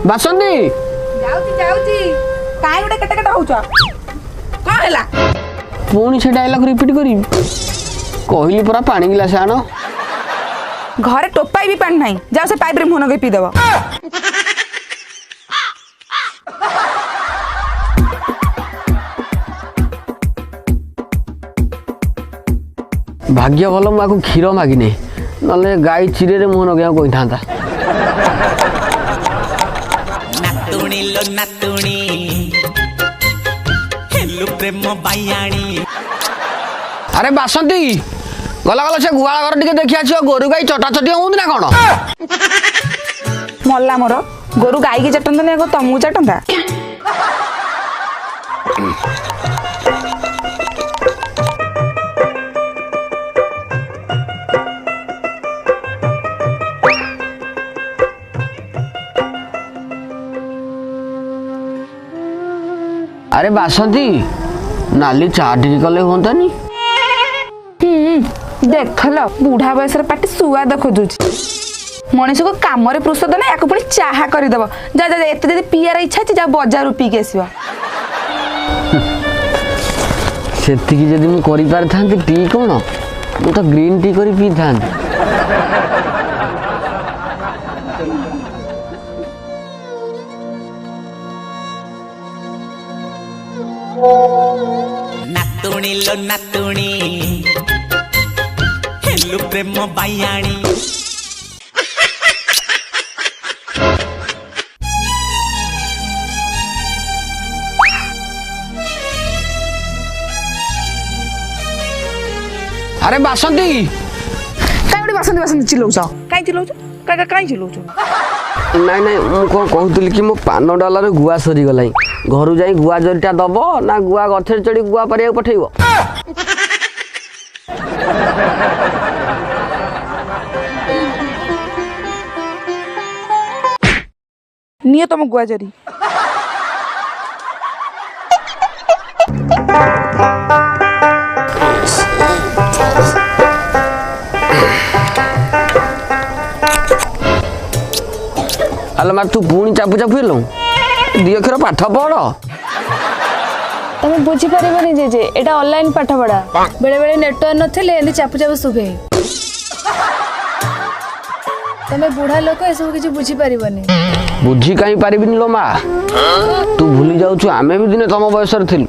ବାସନ୍ତୀ ଯାଉଛି କାଇଁ ଗୋଟେ କେଟେ କେଟେ ହଉଛ କଣ ହେଲା ପୁଣି ସେ ଡାଇଲଗ ରିପିଟ୍ କରିବି କହିଲି ପରା ପାଣି ଗିଲାସ ଆଣ ଘରେ ଟୋପାଇ ବି ପାଣି ନାହିଁ ଯାও ସେ ପାଇପରେ ମୁହଁ ନଗେଇ ପିଇଦବ ଭାଗ୍ୟ ଭଲ ମୁଁ ଆକୁ କ୍ଷୀର ମାଗିନି ନହେଲେ ଗାଈ ଚିରେରେ ମୁହଁ ନଗେଇବାକୁ କହିଥାନ୍ତା। ନାତୁଣୀ ଲୋ ନାତୁଣୀ ହେଲୁ ପ୍ରେମ ବାୟାଣୀ। ଆରେ ବାସନ୍ତୀ ଗଲା ଗଲା ସେ ଗୁହାଳ ଘର ଟିକେ ଦେଖି ଆସିବ ଗୋରୁ ଗାଈ ଚଟାଚଟି ହଉନ୍ତି ନା କଣ? ମଲା ମୋର ଗୋରୁ ଗାଈକି ଚାଟନ୍ତାନି ଆଗ ତମକୁ ଚାଟନ୍ତା ଆରେ ବାସନ୍ତୀ ନାଲି ଚା ଟିକେ କଲେ ହୁଅନ୍ତାନି? ଦେଖଲ ବୁଢା ବୟସର ପାଟି ସୁଆଦ ଖୋଜୁଛି ମଣିଷକୁ କାମରେ ଫୁର୍ସତ ନାହିଁ ଆକୁ ପୁଣି ଚାହା କରିଦବ ଯା ଯା ଏତେ ଯଦି ପିଆର ଇଚ୍ଛା ଅଛି ଯା ବଜାରରୁ ପିଇକି ଆସିବ ସେତିକି ଯଦି ମୁଁ କରିପାରିଥାନ୍ତି ଟି କଣ ମୁଁ ତ ଗ୍ରୀନ୍ ଟି କରି ପିଇଥାନ୍ତି। ନାତୁଣୀ ଲୋ ନାତୁଣୀ ହେଲୁ ପ୍ରେମ ବାୟାଣୀ। ଆରେ ବାସନ୍ତୀ କାଇଁ ଗୋଟେ ବାସନ୍ତୀ ବାସନ୍ତୀ ଚିଲଉଛ କାଇଁ ଚିଲଉଛ କାଇଁ ଚିଲଉଛ ନାଇଁ ନାଇଁ ମୁଁ କଣ କହୁଥିଲି କି ମୋ ପାନ ଡାଲରେ ଗୁଆ ସରିଗଲାଣି ଘରୁ ଯାଇ ଗୁଆ ଜରିଟା ଦବ ନା ଗୁଆ ଗଛରେ ଚଢି ଗୁଆ ପାରିବାକୁ ପଠେଇବ? ନିଅ ତମ ଗୁଆ ଜରି ଆଲୋ ମା ତୁ ପୁଣି ଚାପୁ ଚାପୁ ହେଲୁ ଦି ଅକ୍ଷର ପାଠ ପଢ। ତମେ ବୁଝିପାରିବନି ଜେଜେ ଏଟା ଅନଲାଇନ ପାଠ ପଢା ବେଳେ ବେଳେ ନେଟୱାର୍କ ନଥିଲେ ଏମିତି ଚାପୁ ଚାପୁ ଶୁଭେ ତମେ ବୁଢା ଲୋକ ଏସବୁ କିଛି ବୁଝିପାରିବନି। ବୁଝି କାହିଁ ପାରିବିନି ଲୋ ମା ତୁ ଭୁଲି ଯାଉଛୁ ଆମେ ବି ଦିନେ ତମ ବୟସରେ ଥିଲୁ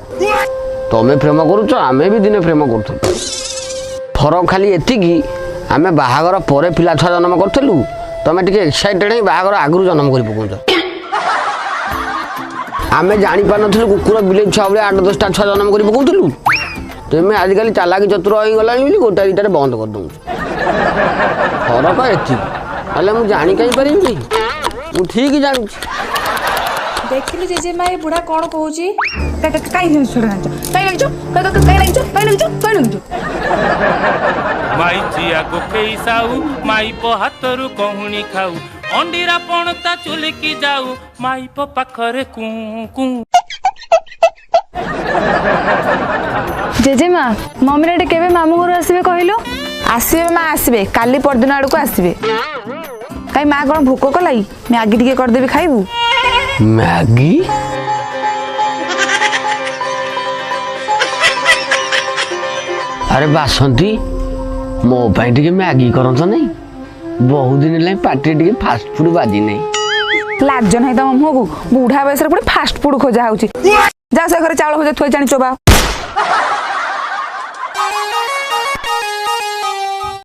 ତମେ ପ୍ରେମ କରୁଛ ଆମେ ବି ଦିନେ ପ୍ରେମ କରୁଥିଲୁ ଫରକ ଖାଲି ଏତିକି ଆମେ ବାହାଘର ପରେ ପିଲା ଛୁଆ ଜନ୍ମ କରୁଥିଲୁ ତମେ ଟିକେ ଏକ୍ସାଇଟେଡ ହେଇ ବାହାଘର ଆଗରୁ ଜନ୍ମ କରି ପକଉଛ। ଆମେ ଜାଣିପାରୁନଥିଲୁ କୁକୁର ବିଲେଇ ଛୁଆ ଭଳିଆ 8-10ଟା ଛୁଆ ଜନ୍ମ କରି ପକଉଥିଲୁ ତୁମେ ଆଜିକାଲି ଚାଲାକି ଚତୁର ହେଇଗଲାଣି ବୋଲି ଗୋଟା ଦିଟାରେ ବନ୍ଦ କରିଦଉଛୁ ଫରକ ଏତିକି ହେଲେ ମୁଁ ଜାଣି କାହିଁ ପାରିବିନି ମୁଁ ଠିକ ଜାଣୁଛି। ଦେଖିଲି ଜେଜେମା ଏ ବୁଢା କଣ କହୁଛି କାଇଁ ମାଇ ଚିଆ ଗୋକେଇ ସାଉ ମାଇପ ହାତରୁ କହୁଣି ଖାଉ ଅଣ୍ଡିରା ପଣତା ଚୁଲିକି ଯାଉ ମାଇପ ପାଖରେ କୁଁ କୁଁ। ଜେଜେମା ମମି ଏଠି କେବେ ମାମୁଁ ଘରୁ ଆସିବେ କହିଲୁ? ଆସିବେ ମା ଆସିବେ କାଲି ପରଦିନ ଆଡକୁ ଆସିବେ କାଇଁ ମା କଣ ଭୋକ କলাই ମ୍ୟାଗି ଟିକେ କରିଦେବି ଖାଇବୁ? ମ୍ୟାଗି ଆରେ ବାସନ୍ତୀ ମୋ ପାଇଁ ଟିକେ ମ୍ୟାଗି କରନ୍ତ ନାଇଁ ବହୁତ ଦିନ ହେଲାଣି ପାଟିରେ ଟିକେ ଫାଷ୍ଟ ଫୁଡ ବାଜି ନାହିଁ। ଲାଜ ନାହିଁ ତମ ମୁହଁକୁ ବୁଢା ବୟସରେ ପୁଣି ଫାଷ୍ଟ ଫୁଡ ଖୋଜା ହଉଛି ଯା ସେ ଘରେ ଚାଉଳ ଭଜା ଥୋଇ ଜାଣି ଚୋବା।